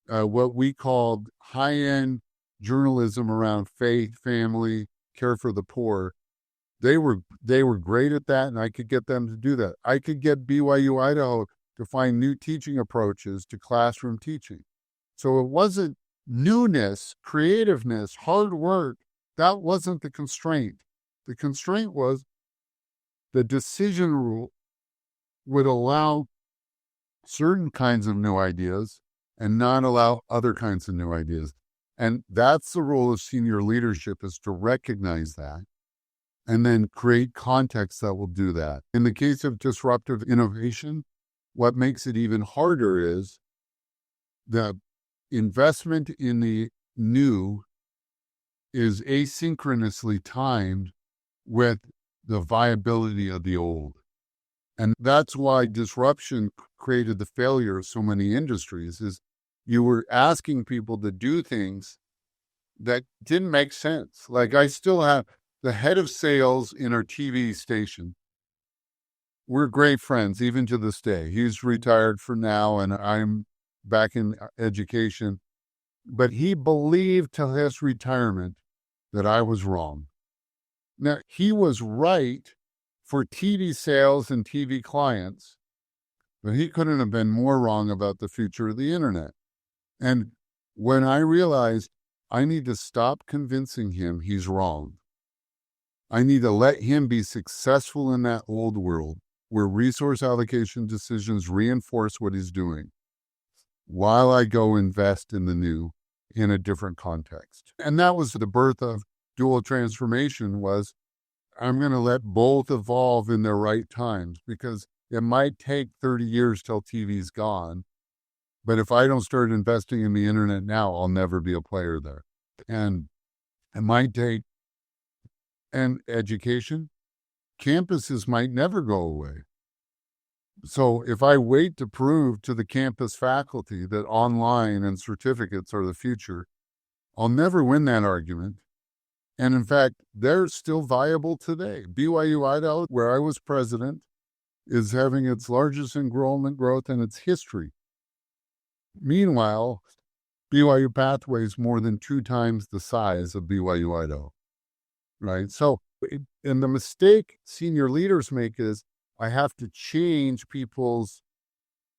what we called high-end journalism around faith, family, care for the poor. They were great at that, and I could get them to do that. I could get BYU Idaho to find new teaching approaches to classroom teaching. So it wasn't newness, creativeness, hard work. That wasn't the constraint. The constraint was the decision rule would allow certain kinds of new ideas and not allow other kinds of new ideas. And that's the role of senior leadership, is to recognize that and then create context that will do that. In the case of disruptive innovation, what makes it even harder is the investment in the new is asynchronously timed with the viability of the old. And that's why disruption created the failure of so many industries, is you were asking people to do things that didn't make sense. Like, I still have the head of sales in our TV station. We're great friends, even to this day. He's retired for now, and I'm back in education. But he believed till his retirement that I was wrong. Now, he was right for TV sales and TV clients, but he couldn't have been more wrong about the future of the internet. And when I realized I need to stop convincing him he's wrong, I need to let him be successful in that old world where resource allocation decisions reinforce what he's doing, while I go invest in the new in a different context. And that was the birth of dual transformation. Was I'm going to let both evolve in their right times, because it might take 30 years till TV's gone. But if I don't start investing in the internet now, I'll never be a player there. And it might take, and education, campuses might never go away. So if I wait to prove to the campus faculty that online and certificates are the future, I'll never win that argument. And in fact, they're still viable today. BYU Idaho, where I was president, is having its largest enrollment growth in its history. Meanwhile, BYU Pathway is more than 2 times the size of BYU Idaho, right? So, and the mistake senior leaders make is, I have to change people's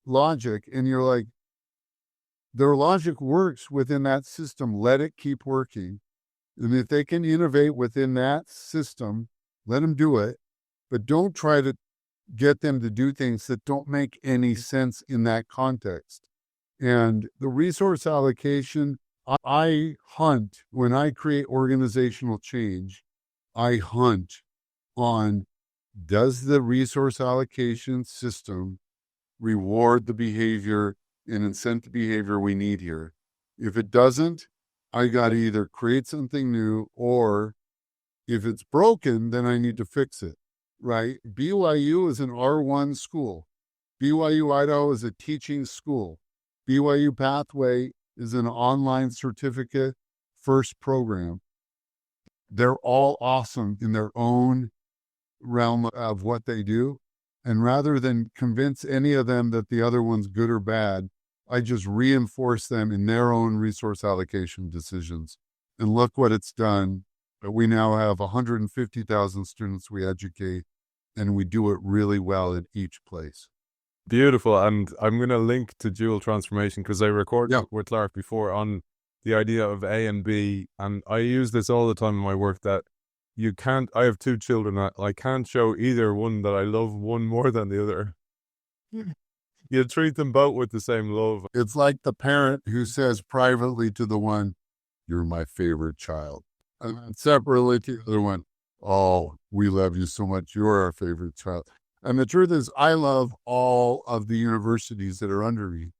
logic. And you're like, their logic works within that system. Let it keep working. And if they can innovate within that system, let them do it. But don't try to get them to do things that don't make any sense in that context. And the resource allocation, I hunt when I create organizational change. I hunt on, does the resource allocation system reward the behavior and incent the behavior we need here? If it doesn't, I got to either create something new, or if it's broken, then I need to fix it, right? BYU is an R1 school. BYU Idaho is a teaching school. BYU Pathway is an online certificate first program. They're all awesome in their own realm of what they do. And rather than convince any of them that the other one's good or bad, I just reinforce them in their own resource allocation decisions. And look what it's done. We now have 150,000 students we educate, and we do it really well in each place. Beautiful. And I'm going to link to dual transformation because I recorded with Clark before on the idea of A and B. And I use this all the time in my work, that you can't, I have two children, I can't show either one that I love one more than the other. You treat them both with the same love. It's like the parent who says privately to the one, "You're my favorite child." And separately to the other one, "Oh, we love you so much. You're our favorite child." And the truth is, I love all of the universities that are under me,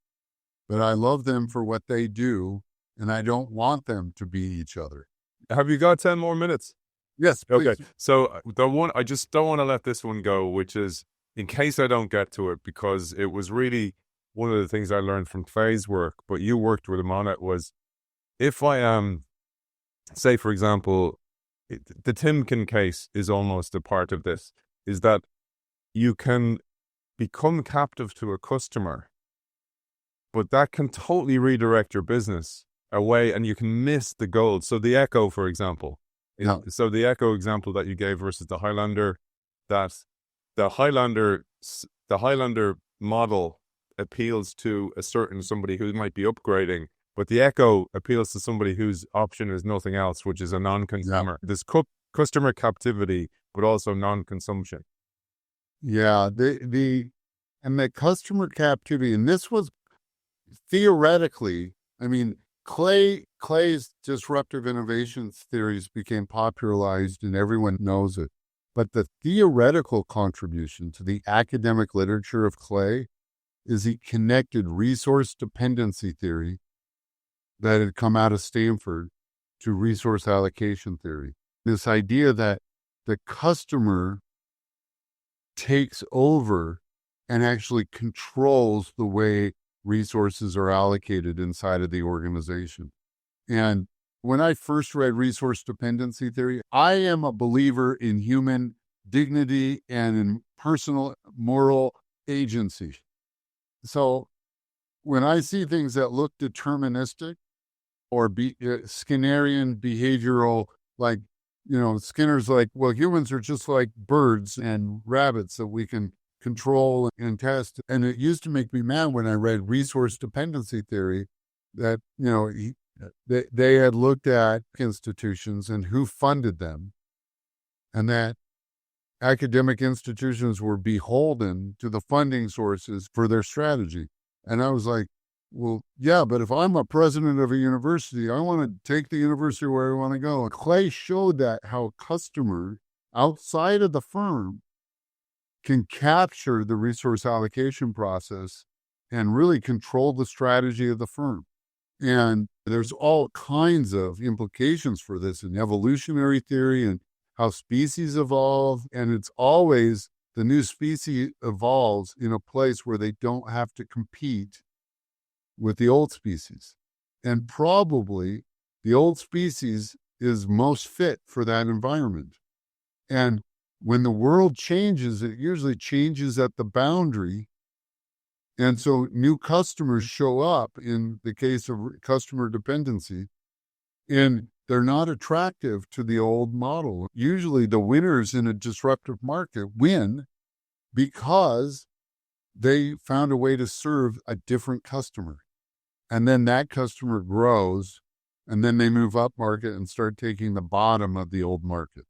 but I love them for what they do, and I don't want them to be each other. Have you got 10 more minutes? Yes, please. Okay. So the one, I just don't want to let this one go, which is, in case I don't get to it, because it was really one of the things I learned from Faye's work, but you worked with him on it, was if I am, say, for example, the Timken case is almost a part of this, is that you can become captive to a customer, but that can totally redirect your business away and you can miss the goal. So the Echo, for example, so the Echo example that you gave versus the Highlander, that the Highlander model appeals to somebody who might be upgrading, but the Echo appeals to somebody whose option is nothing else, which is a non-consumer. This customer captivity, but also non-consumption. Yeah, the customer captivity, and this was theoretically, I mean, Clay's disruptive innovations theories became popularized and everyone knows it. But the theoretical contribution to the academic literature of Clay is he connected resource dependency theory that had come out of Stanford to resource allocation theory. This idea that the customer takes over and actually controls the way resources are allocated inside of the organization. And when I first read resource dependency theory, I am a believer in human dignity and in personal moral agency. So when I see things that look deterministic or Skinnerian behavioral, like, Skinner's like, well, humans are just like birds and rabbits that we can control and test. And it used to make me mad when I read resource dependency theory that, they had looked at institutions and who funded them, and that academic institutions were beholden to the funding sources for their strategy. And I was like, well, yeah, but if I'm a president of a university, I want to take the university where I want to go. And Clay showed that how a customer outside of the firm can capture the resource allocation process and really control the strategy of the firm. And there's all kinds of implications for this in evolutionary theory and how species evolve. And it's always the new species evolves in a place where they don't have to compete with the old species. And probably the old species is most fit for that environment. And when the world changes, it usually changes at the boundary. And so new customers show up in the case of customer dependency, and they're not attractive to the old model. Usually the winners in a disruptive market win because they found a way to serve a different customer. And then that customer grows, and then they move up market and start taking the bottom of the old market.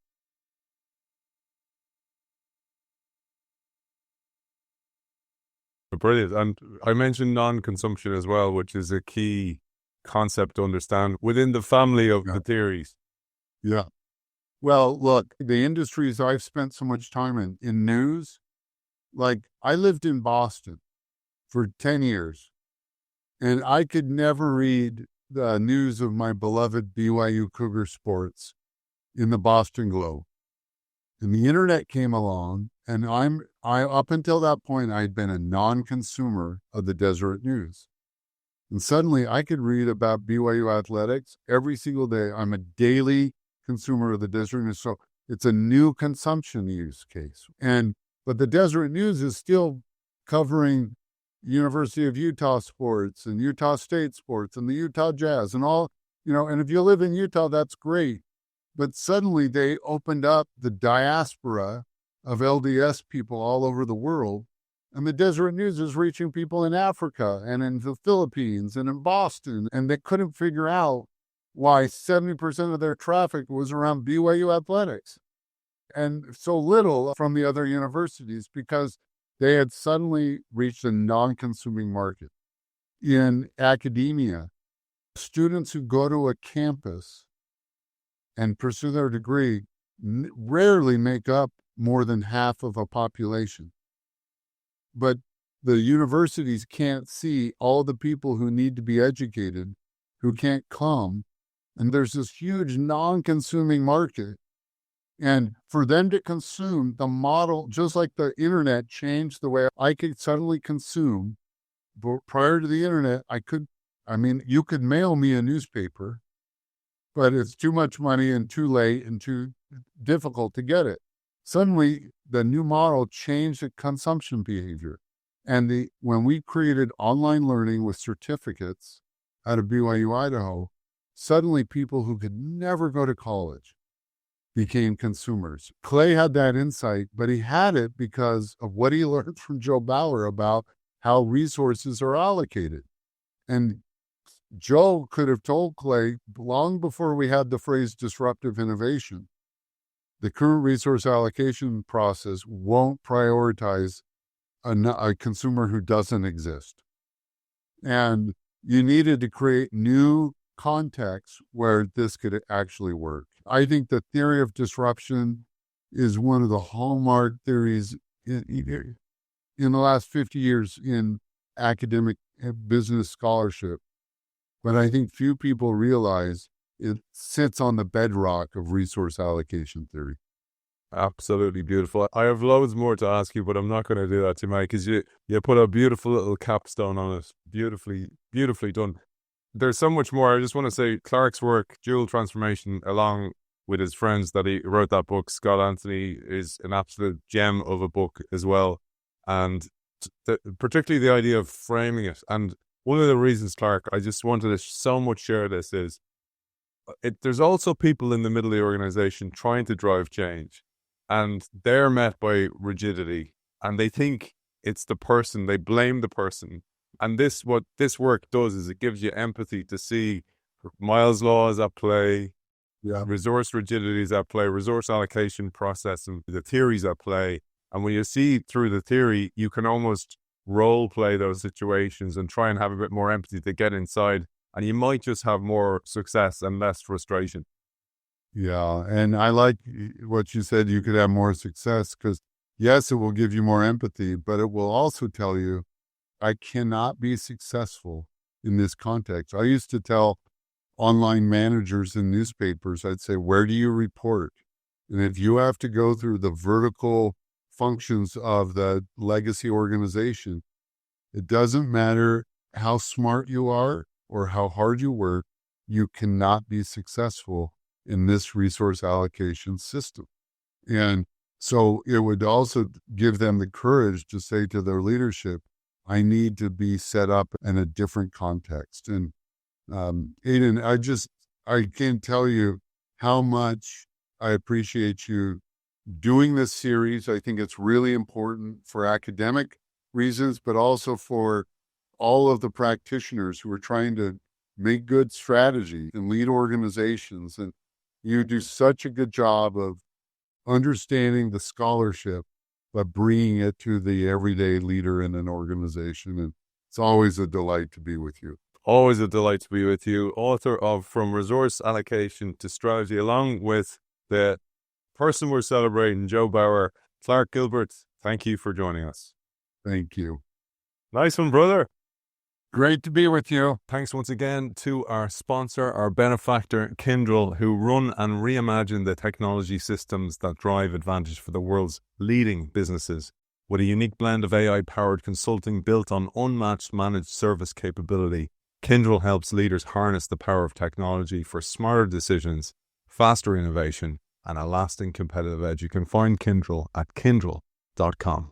Brilliant. And I mentioned non-consumption as well, which is a key concept to understand within the family of Yeah. the theories. Yeah. Well, look, the industries I've spent so much time in news, like I lived in Boston for 10 years and I could never read the news of my beloved BYU Cougar sports in the Boston Globe. And the internet came along and I up until that point, I'd been a non-consumer of the Deseret News. And suddenly I could read about BYU athletics every single day. I'm a daily consumer of the Deseret News. So it's a new consumption use case. But the Deseret News is still covering University of Utah sports and Utah State sports and the Utah Jazz and all, and if you live in Utah, that's great. But suddenly they opened up the diaspora of LDS people all over the world. And the Deseret News is reaching people in Africa and in the Philippines and in Boston. And they couldn't figure out why 70% of their traffic was around BYU athletics and so little from the other universities because they had suddenly reached a non-consuming market. In academia, students who go to a campus and pursue their degree rarely make up more than half of a population. But the universities can't see all the people who need to be educated, who can't come. And there's this huge non-consuming market. And for them to consume the model, just like the internet changed the way I could suddenly consume. But prior to the internet, you could mail me a newspaper, but it's too much money and too late and too difficult to get it. Suddenly, the new model changed the consumption behavior. And when we created online learning with certificates out of BYU, Idaho, suddenly people who could never go to college became consumers. Clay had that insight, but he had it because of what he learned from Joe Bauer about how resources are allocated. And Joe could have told Clay long before we had the phrase disruptive innovation, the current resource allocation process won't prioritize a consumer who doesn't exist. And you needed to create new contexts where this could actually work. I think the theory of disruption is one of the hallmark theories in the last 50 years in academic business scholarship. But I think few people realize it sits on the bedrock of resource allocation theory. Absolutely beautiful. I have loads more to ask you, but I'm not going to do that tonight because you put a beautiful little capstone on it. Beautifully, beautifully done. There's so much more. I just want to say Clark's work, Dual Transformation, along with his friends that he wrote that book, Scott Anthony, is an absolute gem of a book as well. And particularly the idea of framing it. And one of the reasons, Clark, I just wanted to so much share this is there's also people in the middle of the organization trying to drive change. And they're met by rigidity and they think it's the person, they blame the person. And what this work does is it gives you empathy to see Miles' law is at play, resource rigidity is at play, resource allocation process, and the theories at play. And when you see through the theory, you can almost role play those situations and try and have a bit more empathy to get inside. And you might just have more success and less frustration. Yeah, and I like what you said, you could have more success because, yes, it will give you more empathy, but it will also tell you, I cannot be successful in this context. I used to tell online managers in newspapers, I'd say, where do you report? And if you have to go through the vertical functions of the legacy organization, it doesn't matter how smart you are or how hard you work, you cannot be successful in this resource allocation system. And so it would also give them the courage to say to their leadership, I need to be set up in a different context. And Aidan, I can't tell you how much I appreciate you doing this series. I think it's really important for academic reasons, but also for all of the practitioners who are trying to make good strategy and lead organizations. And you do such a good job of understanding the scholarship, but bringing it to the everyday leader in an organization. And it's always a delight to be with you. Always a delight to be with you. Author of From Resource Allocation to Strategy, along with the person we're celebrating, Joe Bauer. Clark Gilbert, thank you for joining us. Thank you. Nice one, brother. Great to be with you. Thanks once again to our sponsor, our benefactor, Kyndryl, who run and reimagine the technology systems that drive advantage for the world's leading businesses. With a unique blend of AI-powered consulting built on unmatched managed service capability, Kyndryl helps leaders harness the power of technology for smarter decisions, faster innovation, and a lasting competitive edge. You can find Kyndryl at kyndryl.com.